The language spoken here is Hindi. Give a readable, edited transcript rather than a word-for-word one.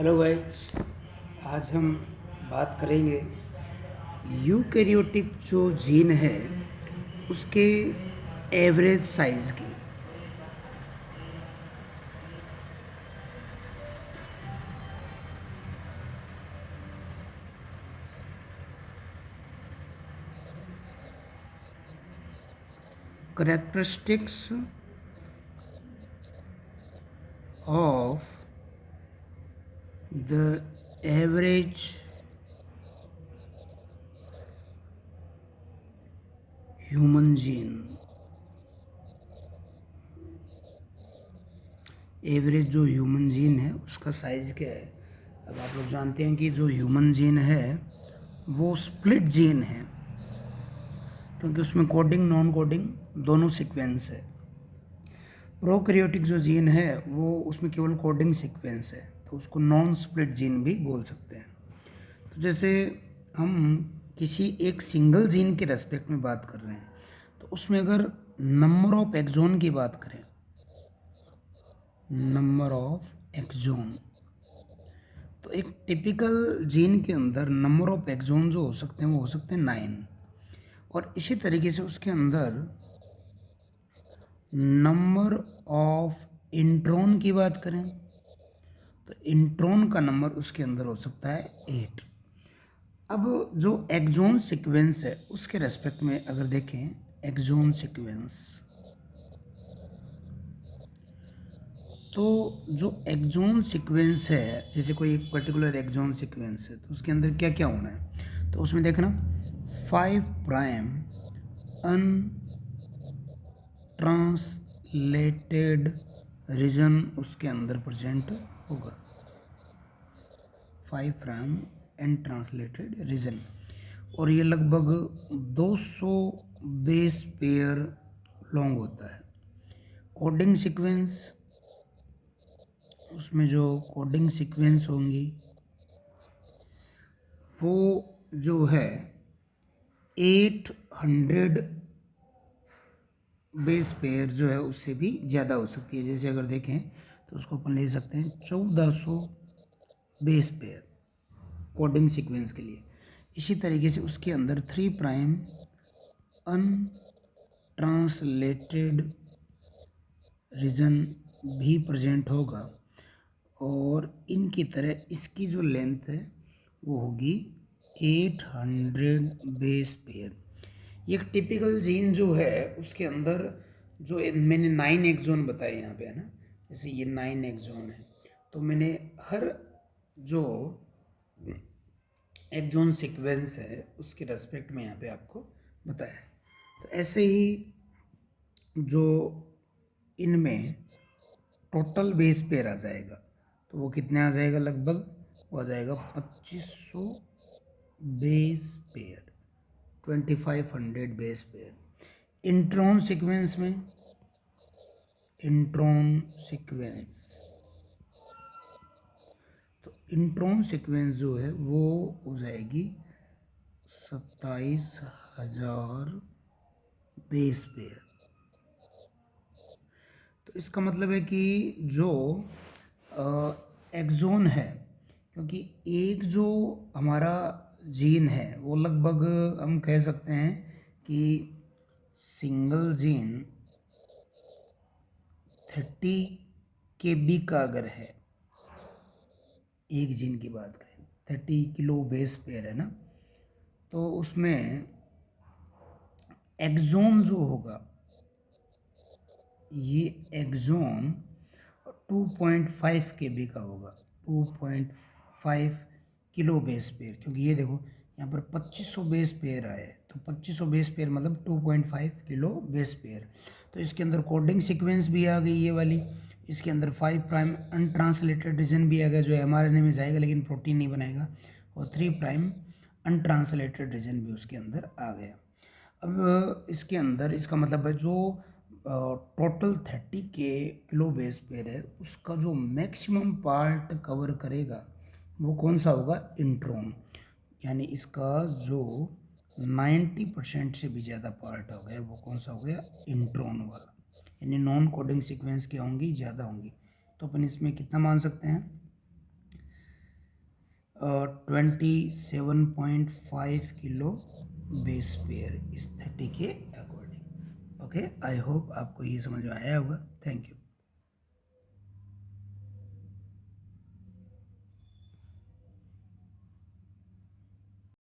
हेलो गाइस, आज हम बात करेंगे यूकैरियोटिक जो जीन है उसके एवरेज साइज़ की। Characteristics of the average human gene. Average जो ह्यूमन जीन है उसका साइज़ क्या है। अब आप लोग जानते हैं कि जो ह्यूमन जीन है वो स्प्लिट जीन है, क्योंकि उसमें कोडिंग नॉन कोडिंग दोनों सीक्वेंस है। प्रोकैरियोटिक जो जीन है वो उसमें केवल कोडिंग सीक्वेंस है, तो उसको नॉन स्प्लिट जीन भी बोल सकते हैं। तो जैसे हम किसी एक सिंगल जीन के रेस्पेक्ट में बात कर रहे हैं, तो उसमें अगर नंबर ऑफ एक्सोन की बात करें, नंबर ऑफ एक्सोन, तो एक टिपिकल जीन के अंदर नंबर ऑफ एक्सोन जो हो सकते हैं वो हो सकते हैं 9। और इसी तरीके से उसके अंदर नंबर ऑफ इंट्रॉन की बात करें तो इंट्रॉन का नंबर उसके अंदर हो सकता है 8। अब जो एक्सोन सीक्वेंस है उसके रेस्पेक्ट में अगर देखें, एक्सोन सीक्वेंस, तो जो एक्सोन सीक्वेंस है, जैसे कोई एक पर्टिकुलर एक्सोन सीक्वेंस है तो उसके अंदर क्या क्या होना है, तो उसमें देखना 5 प्राइम अनट्रांसलेटेड रीजन उसके अंदर प्रेजेंट होगा। 5 प्राइम अनट्रांसलेटेड रीजन, और ये लगभग 200 बेस पेयर लॉन्ग होता है। कोडिंग सीक्वेंस, उसमें जो कोडिंग सीक्वेंस होंगी वो जो है 800 बेस पेयर जो है उससे भी ज़्यादा हो सकती है। जैसे अगर देखें तो उसको अपन ले सकते हैं 1400 बेस पेयर कोडिंग सीक्वेंस के लिए। इसी तरीके से उसके अंदर 3 प्राइम अनट्रांसलेटेड रीजन भी प्रेजेंट होगा, और इनकी तरह इसकी जो लेंथ है वो होगी 800 बेस पेयर। ये एक टिपिकल जीन जो है उसके अंदर जो मैंने 9 एक्सोन बताए यहाँ पे, है ना, जैसे ये 9 एक्सोन है, तो मैंने हर जो एक्सोन सीक्वेंस है उसके रेस्पेक्ट में यहाँ पे आपको बताया है। तो ऐसे ही जो इनमें टोटल बेस पेयर आ जाएगा, तो वो कितने आ जाएगा, लगभग वो आ जाएगा 2500 base pair, 2500 base pair. Intron sequence में, इंट्रॉन सीक्वेंस, तो इंट्रॉन सीक्वेंस जो है वो हो जाएगी 27,000 बेस पेयर। तो इसका मतलब है कि जो एक्सोन है, क्योंकि एक जो हमारा जीन है वो लगभग हम कह सकते हैं कि सिंगल जीन 30 KB का अगर है, एक जीन की बात करें 30 किलो बेस पेयर है ना, तो उसमें एक्सोन जो होगा, ये एक्सोन 2.5 KB का होगा, 2.5 किलो बेस पेयर। क्योंकि ये देखो यहाँ पर 2500 बेस पेयर आए, तो 2500 बेस पेयर मतलब 2.5 किलो बेस पेयर। तो इसके अंदर कोडिंग सीक्वेंस भी आ गई ये वाली, इसके अंदर 5 प्राइम अनट्रांसलेटेड रीजन भी आ गया जो mRNA में जाएगा लेकिन प्रोटीन नहीं बनाएगा, और 3 प्राइम अनट्रांसलेटेड रीजन भी उसके अंदर आ गया। अब इसके अंदर इसका मतलब है जो टोटल 30 के किलो बेस पेयर है उसका जो मैक्सिमम पार्ट कवर करेगा वो कौन सा होगा, इंट्रॉन। यानी इसका जो 90% से भी ज़्यादा पार्ट हो गया वो कौन सा हो गया, इंट्रॉन वाला। यानी नॉन कोडिंग सीक्वेंस क्या होंगी, ज़्यादा होंगी। तो अपन इसमें कितना मान सकते हैं, 27.5 किलो बेस पेयर स्थिति के अकॉर्डिंग। ओके, आई होप आपको ये समझ में आया होगा। Thank you.